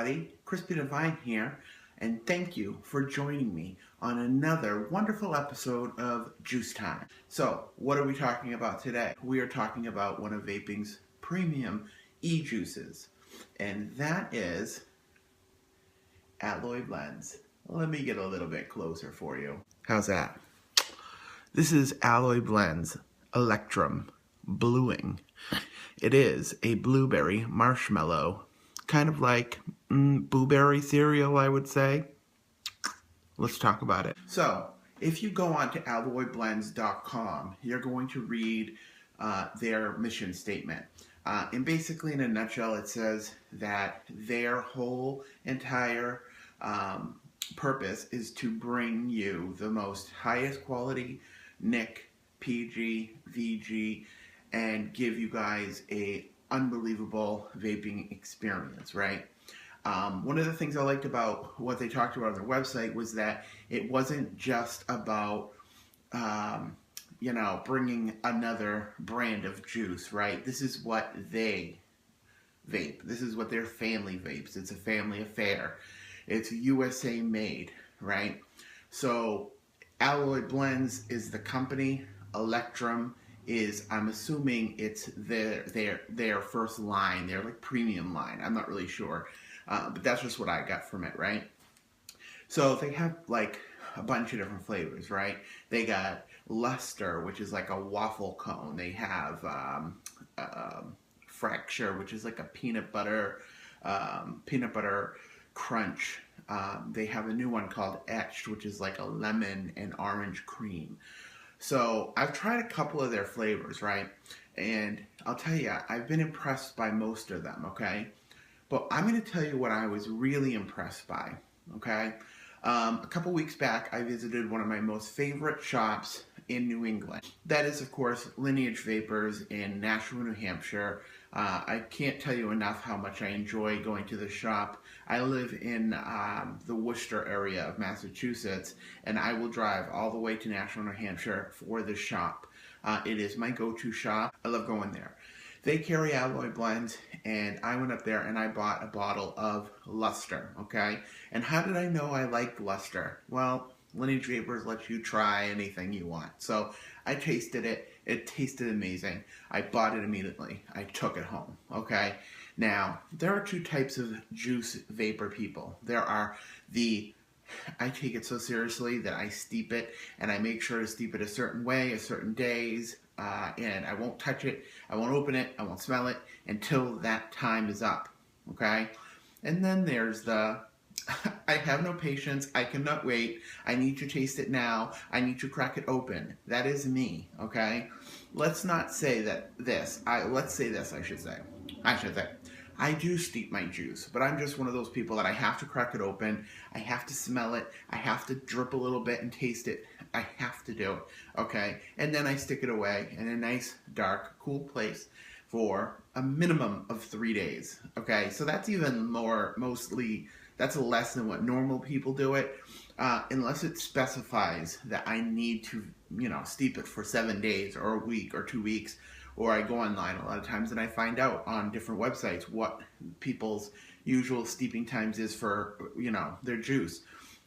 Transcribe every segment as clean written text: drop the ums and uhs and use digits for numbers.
everybody. Chrispy Divine here, and thank you for joining me on another wonderful episode of JuiceTime. So, what are we talking about today? We are talking about one of vaping's premium e-juices, and that is Alloy Blends. Let me get a little bit closer for you. How's that? This is Alloy Blends Electrum Bluing. It is a blueberry marshmallow, kind of like blueberry cereal, I would say. Let's talk about it. So, if you go on to alloyblends.com, you're going to read their mission statement. And basically, in a nutshell, it says that their whole entire purpose is to bring you the most highest quality nic, PG, VG, and give you guys a unbelievable vaping experience, right? One of the things I liked about what they talked about on their website was that it wasn't just about, bringing another brand of juice, right? This is what they vape. This is what their family vapes. It's a family affair. It's USA made, right? So Alloy Blends is the company. Electrum is, I'm assuming it's their first line, their like premium line. I'm not really sure, but that's just what I got from it, right? So they have like a bunch of different flavors, right? They got Luster, which is like a waffle cone. They have Fracture, which is like a peanut butter crunch. They have a new one called Etched, which is like a lemon and orange cream. So I've tried a couple of their flavors, right? And I'll tell you, I've been impressed by most of them, okay? But I'm going to tell you what I was really impressed by, okay? A couple weeks back, I visited one of my most favorite shops in New England. That is, of course, Lineage Vapors in Nashua, New Hampshire. I can't tell you enough how much I enjoy going to the shop. I live in the Worcester area of Massachusetts, and I will drive all the way to Nashua, New Hampshire for the shop. It is my go-to shop. I love going there. They carry Alloy Blends, and I went up there and I bought a bottle of Luster, okay? And how did I know I liked Luster? Well, Lineage Vapors lets you try anything you want. So I tasted it. It tasted amazing. I bought it immediately. I took it home, okay? Now, there are two types of juice vapor people. There are I take it so seriously that I steep it, and I make sure to steep it a certain way, a certain days, and I won't touch it, I won't open it, I won't smell it until that time is up, okay? And then there's I have no patience, I cannot wait, I need to taste it now, I need to crack it open. That is me, okay? Let's not say that let's say this, I should say. I do steep my juice, but I'm just one of those people that I have to crack it open, I have to smell it, I have to drip a little bit and taste it. I have to do it, okay? And then I stick it away in a nice, dark, cool place for a minimum of 3 days, okay? So that's even more, that's less than what normal people do it, unless it specifies that I need to, steep it for 7 days or a week or 2 weeks. Or I go online a lot of times and I find out on different websites what people's usual steeping times is for, their juice.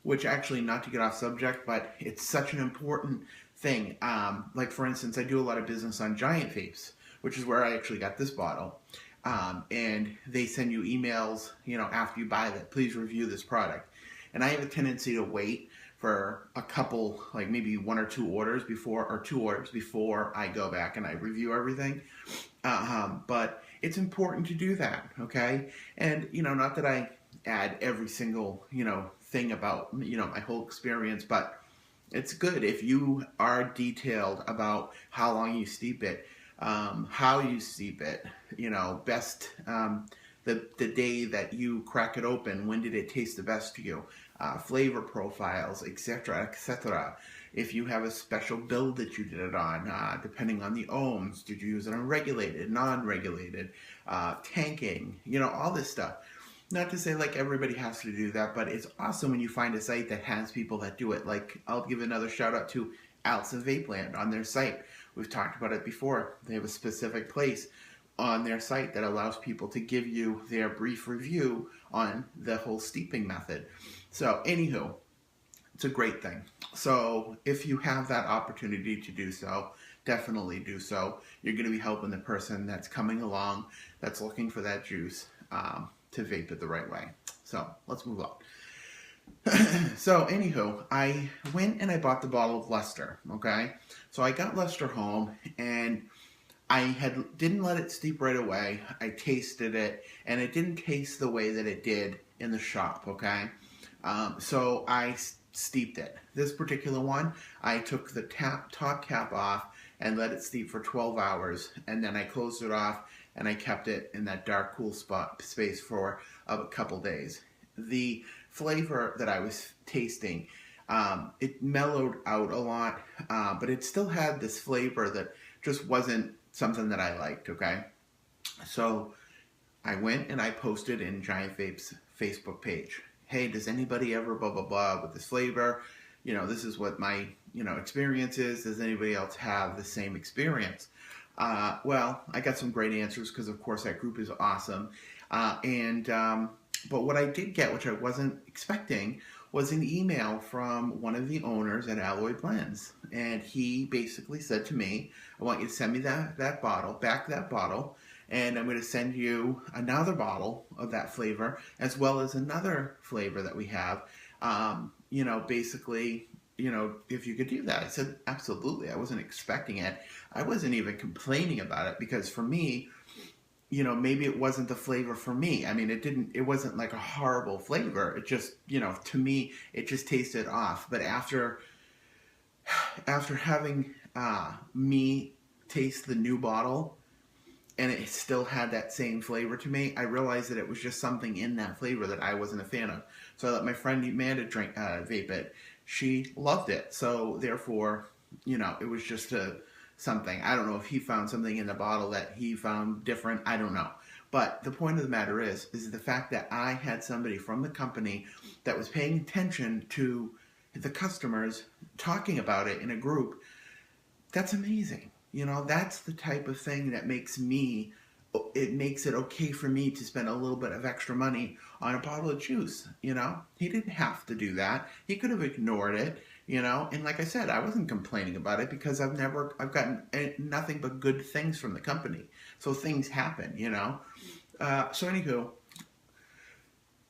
Which actually, not to get off subject, but it's such an important thing. Like for instance, I do a lot of business on Giant Vapes, which is where I actually got this bottle. And they send you emails, after you buy that, please review this product. And I have a tendency to wait for a couple, like maybe 1 or 2 orders before I go back and I review everything. But it's important to do that, okay? And, not that I add every single, thing about, my whole experience, but it's good if you are detailed about how long you steep it, how you steep it, best, the day that you crack it open, when did it taste the best to you, flavor profiles, etc., etc. If you have a special build that you did it on, depending on the ohms, did you use it on regulated, non-regulated, tanking, all this stuff. Not to say like everybody has to do that, but it's awesome when you find a site that has people that do it. Like, I'll give another shout out to Alts and Vapeland on their site. We've talked about it before. They have a specific place on their site that allows people to give you their brief review on the whole steeping method. So anywho, it's a great thing. So if you have that opportunity to do so, definitely do so. You're going to be helping the person that's coming along, that's looking for that juice, to vape it the right way. So let's move on. So anywho, I went and I bought the bottle of Lester, okay? So I got Lester home, and I didn't let it steep right away. I tasted it, and it didn't taste the way that it did in the shop, okay? So I steeped it. This particular one, I took the top cap off and let it steep for 12 hours, and then I closed it off, and I kept it in that dark, cool space for a couple days. The flavor that I was tasting, it mellowed out a lot, but it still had this flavor that just wasn't something that I liked, okay? So I went and I posted in Giant Vape's Facebook page. Hey, does anybody ever blah, blah, blah with this flavor? You know, this is what my, experience is. Does anybody else have the same experience? Well, I got some great answers because, of course, that group is awesome. But what I did get, which I wasn't expecting, was an email from one of the owners at Alloy Blends. And he basically said to me, I want you to send me that bottle, and I'm going to send you another bottle of that flavor, as well as another flavor that we have. Basically, if you could do that. I said, absolutely. I wasn't expecting it. I wasn't even complaining about it, because for me, maybe it wasn't the flavor for me. I mean, it wasn't like a horrible flavor. It just, to me, it just tasted off. But after having me taste the new bottle, and it still had that same flavor to me, I realized that it was just something in that flavor that I wasn't a fan of. So I let my friend Amanda vape it. She loved it. So therefore, it was just something. I don't know if he found something in the bottle that he found different. I don't know. But the point of the matter is the fact that I had somebody from the company that was paying attention to the customers talking about it in a group. That's amazing. That's the type of thing that makes it okay for me to spend a little bit of extra money on a bottle of juice. He didn't have to do that. He could have ignored it. And like I said, I wasn't complaining about it because I've gotten nothing but good things from the company. So things happen, So anywho,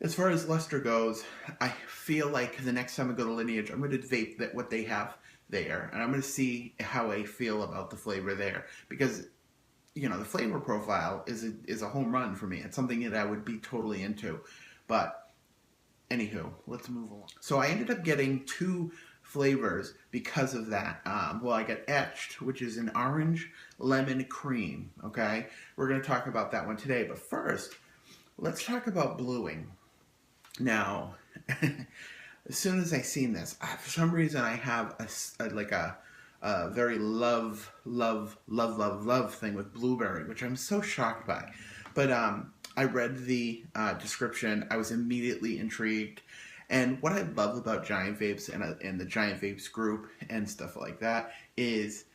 as far as Lester goes, I feel like the next time I go to Lineage, I'm going to vape what they have there, and I'm going to see how I feel about the flavor there, because the flavor profile is a home run for me. It's something that I would be totally into. But anywho, let's move on. So I ended up getting 2 flavors because of that. I got Etched, which is an orange lemon cream. Okay, we're going to talk about that one today. But first, let's talk about bluing. Now, as soon as I seen this, for some reason I have a very love thing with blueberry, which I'm so shocked by. But I read the description. I was immediately intrigued. And what I love about Giant Vapes and the Giant Vapes group and stuff like that is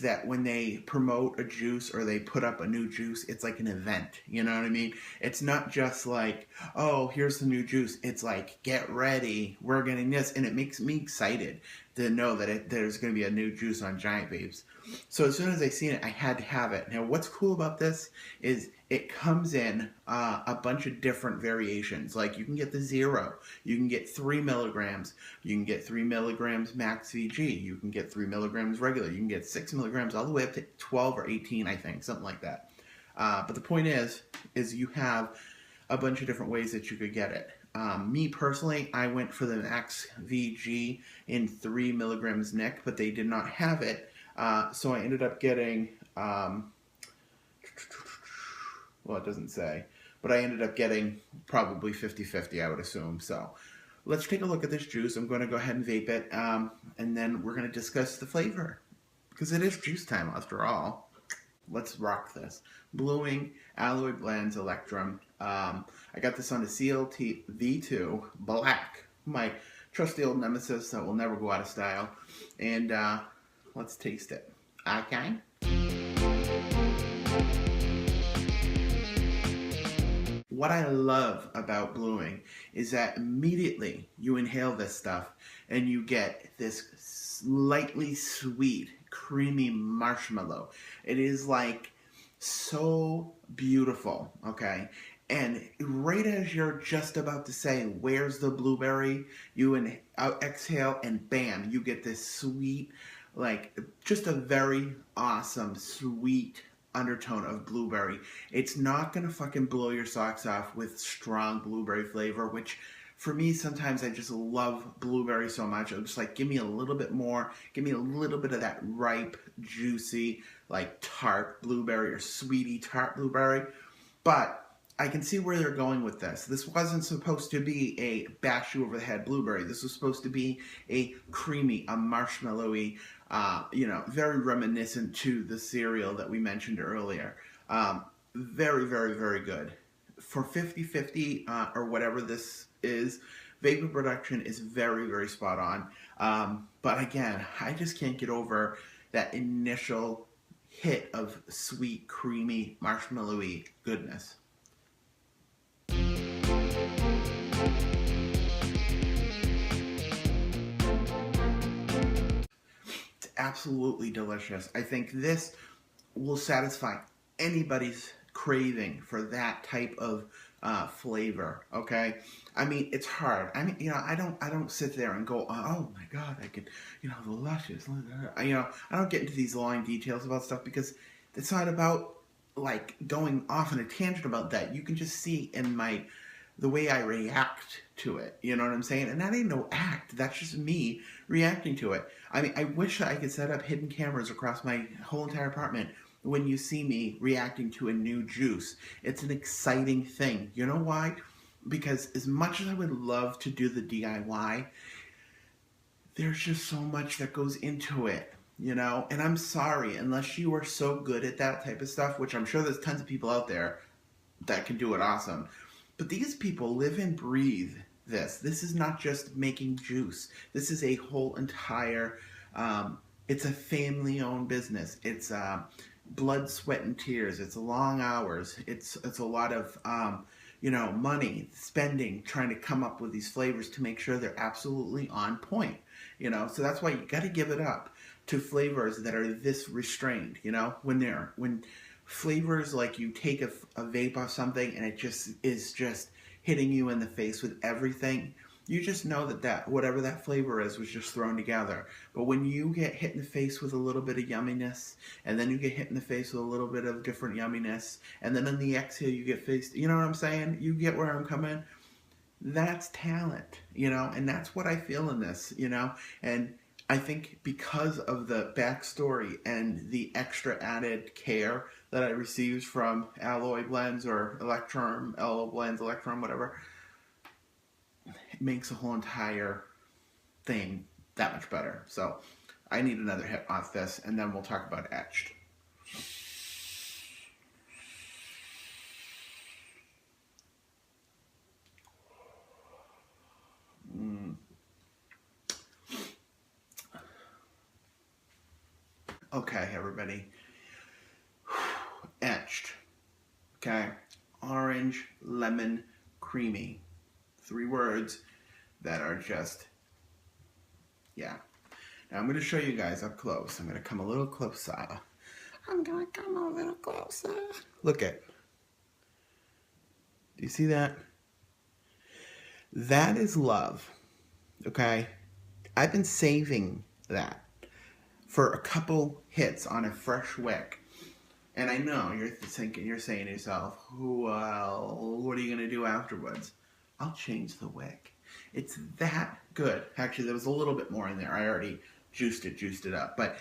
that when they promote a juice or they put up a new juice, it's like an event. You know what I mean? It's not just like, oh, here's the new juice. It's like, get ready, we're getting this. And it makes me excited to know that there's going to be a new juice on Giant Vapes. So as soon as I seen it, I had to have it. Now, what's cool about this is it comes in a bunch of different variations. Like, you can get the 0, you can get 3 milligrams, you can get 3 milligrams max VG, you can get 3 milligrams regular, you can get 6 milligrams, all the way up to 12 or 18, I think, something like that. But the point is you have a bunch of different ways that you could get it. Me personally, I went for the max VG in 3 milligrams nic, but they did not have it. So I ended up getting, it doesn't say, but I ended up getting probably 50-50, I would assume. So let's take a look at this juice. I'm going to go ahead and vape it, and then we're going to discuss the flavor, because it is juice time after all. Let's rock this. Bluing Alloy Blends Electrum. I got this on a CLT V2 Black, my trusty old nemesis that will never go out of style. And let's taste it. Okay? what I love about bluing is that immediately you inhale this stuff and you get this slightly sweet, creamy marshmallow. It is like so beautiful, okay? And right as you're just about to say, "Where's the blueberry?" exhale, and bam, you get this sweet, like just a very awesome, sweet undertone of blueberry. It's not gonna fucking blow your socks off with strong blueberry flavor, which for me sometimes I just love blueberry so much. I'm just like, give me a little bit more, give me a little bit of that ripe, juicy, like tart blueberry or sweetie tart blueberry. But I can see where they're going with this. This wasn't supposed to be a bash you over the head blueberry. This was supposed to be a creamy, a marshmallowy, very reminiscent to the cereal that we mentioned earlier. Very, very, very good. For 50/50 or whatever this is, vapor production is very, very spot on. But again, I just can't get over that initial hit of sweet, creamy, marshmallowy goodness. It's absolutely delicious. I think this will satisfy anybody's craving for that type of flavor. Okay, I mean it's hard. I mean, I don't sit there and go, oh my god, I can, the luscious. I don't get into these long details about stuff because it's not about like going off on a tangent about that. You can just see in the way I react to it. You know what I'm saying? And that ain't no act. That's just me reacting to it. I mean, I wish I could set up hidden cameras across my whole entire apartment when you see me reacting to a new juice. It's an exciting thing. You know why? Because as much as I would love to do the DIY, there's just so much that goes into it. And I'm sorry, unless you are so good at that type of stuff, which I'm sure there's tons of people out there that can do it awesome. But these people live and breathe this. This is not just making juice. This is a whole entire, it's a family-owned business. It's blood, sweat, and tears. It's long hours. It's a lot of, money, spending, trying to come up with these flavors to make sure they're absolutely on point. So that's why you got to give it up to flavors that are this restrained. When flavors like you take a vape off something and it just is just hitting you in the face with everything, you just know that whatever that flavor is was just thrown together. But when you get hit in the face with a little bit of yumminess, and then you get hit in the face with a little bit of different yumminess, and then in the exhale you get faced, you know what I'm saying? You get where I'm coming? That's talent, and that's what I feel in this, and I think because of the backstory and the extra added care that I received from Alloy Blends or Allo Blends, Electrum, whatever, it makes the whole entire thing that much better. So I need another hit off this, and then we'll talk about Etched. Okay, everybody. Etched. Okay. Orange, lemon, creamy. 3 words that are just, yeah. Now I'm going to show you guys up close. I'm going to come a little closer. Look at. Do you see that? That is love. Okay? I've been saving that for a couple hits on a fresh wick. And I know you're saying to yourself, well, what are you going to do afterwards? I'll change the wick. It's that good. Actually, there was a little bit more in there. I already juiced it up. But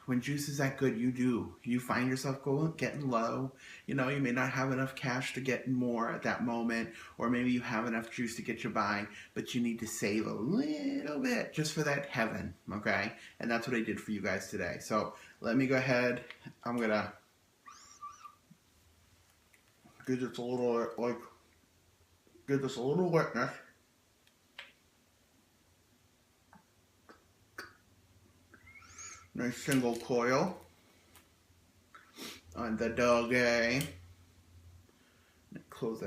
when juice is that good, you find yourself getting low. You may not have enough cash to get more at that moment, or maybe you have enough juice to get you by, but you need to save a little bit just for that heaven, okay? And that's what I did for you guys today. So let me go ahead. I'm gonna give this a little wetness. Nice single coil on the doggy. close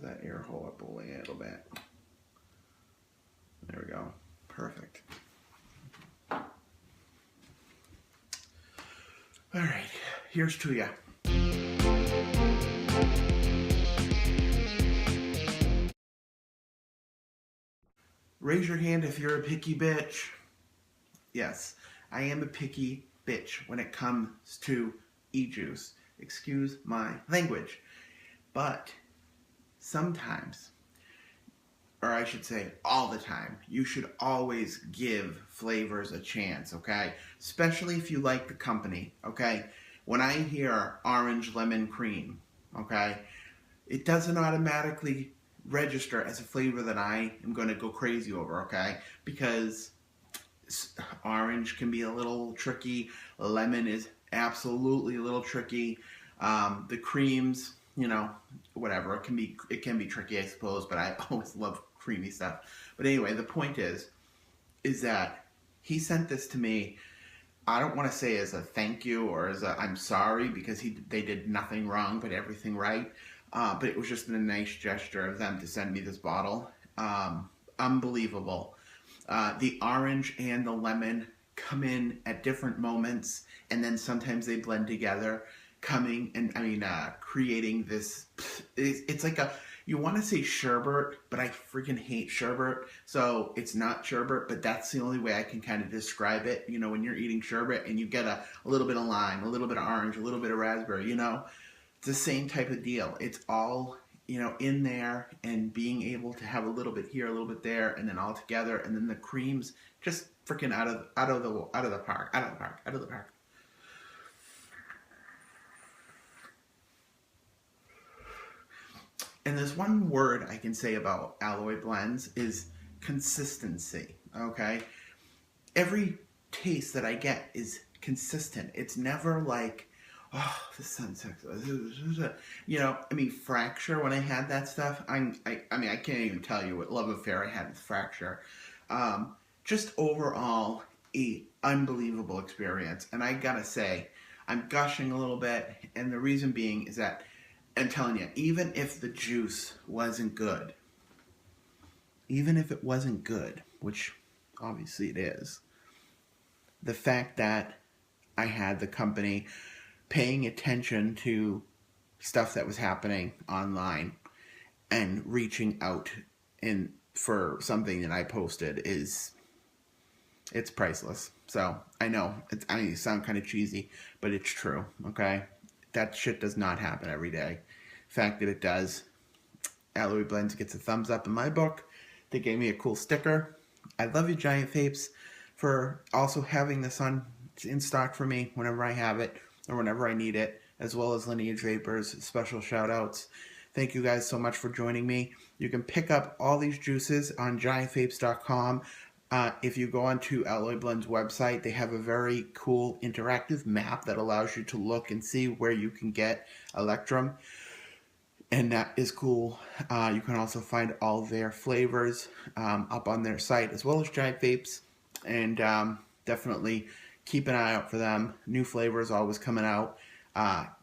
that air hole up a little bit. There we go. Perfect. All right, here's to ya. Raise your hand if you're a picky bitch. Yes, I am a picky bitch when it comes to e-juice. Excuse my language. But sometimes, or I should say all the time, you should always give flavors a chance, okay? Especially if you like the company, okay? When I hear orange lemon cream, okay, it doesn't automatically register as a flavor that I am going to go crazy over, okay? Because orange can be a little tricky. Lemon is absolutely a little tricky. The creams, you know, whatever. It can be tricky, I suppose, but I always love creamy stuff. But anyway, the point is that he sent this to me. I don't want to say as a thank you or as a I'm sorry, because they did nothing wrong but everything right. But it was just a nice gesture of them to send me this bottle. Unbelievable. The orange and the lemon come in at different moments, and then sometimes they blend together, creating this. It's like you want to say sherbet, but I freaking hate sherbet, so it's not sherbet, but that's the only way I can kind of describe it. You know, when you're eating sherbet and you get a little bit of lime, a little bit of orange, a little bit of raspberry, you know, it's the same type of deal. It's all, you know, in there, and being able to have a little bit here, a little bit there, and then all together, and then the creams just freaking out of the park. And there's one word I can say about Alloy Blends is consistency, okay? Every taste that I get is consistent. It's never like, oh, this sounds sexy. You know, I mean, Fracture, when I had that stuff, I can't even tell you what love affair I had with Fracture. Just overall, a unbelievable experience. And I gotta say, I'm gushing a little bit, and the reason being is that I'm telling you, even if the juice wasn't good, which obviously it is, the fact that I had the company paying attention to stuff that was happening online and reaching out for something that I posted it's priceless. So I know I sound kind of cheesy, but it's true, okay? That shit does not happen every day. The fact that it does, Alloy Blends gets a thumbs up in my book. They gave me a cool sticker. I love you, Giant Vapes, for also having this in stock for me whenever I have it or whenever I need it, as well as Lineage Vapors. Special shout outs. Thank you guys so much for joining me. You can pick up all these juices on giantvapes.com. If you go onto Alloy Blend's website, they have a very cool interactive map that allows you to look and see where you can get Electrum, and that is cool. You can also find all their flavors up on their site, as well as Giant Vapes, and definitely keep an eye out for them. New flavors always coming out.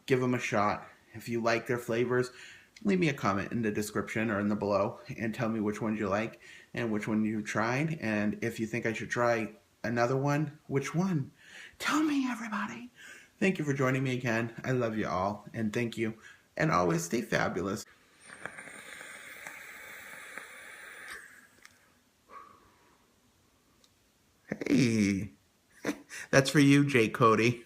Give them a shot. If you like their flavors, leave me a comment in the description or in the below and tell me which ones you like and which one you've tried. And if you think I should try another one, which one? Tell me, everybody. Thank you for joining me again. I love you all, and thank you. And always stay fabulous. Hey, that's for you, Jay Cody.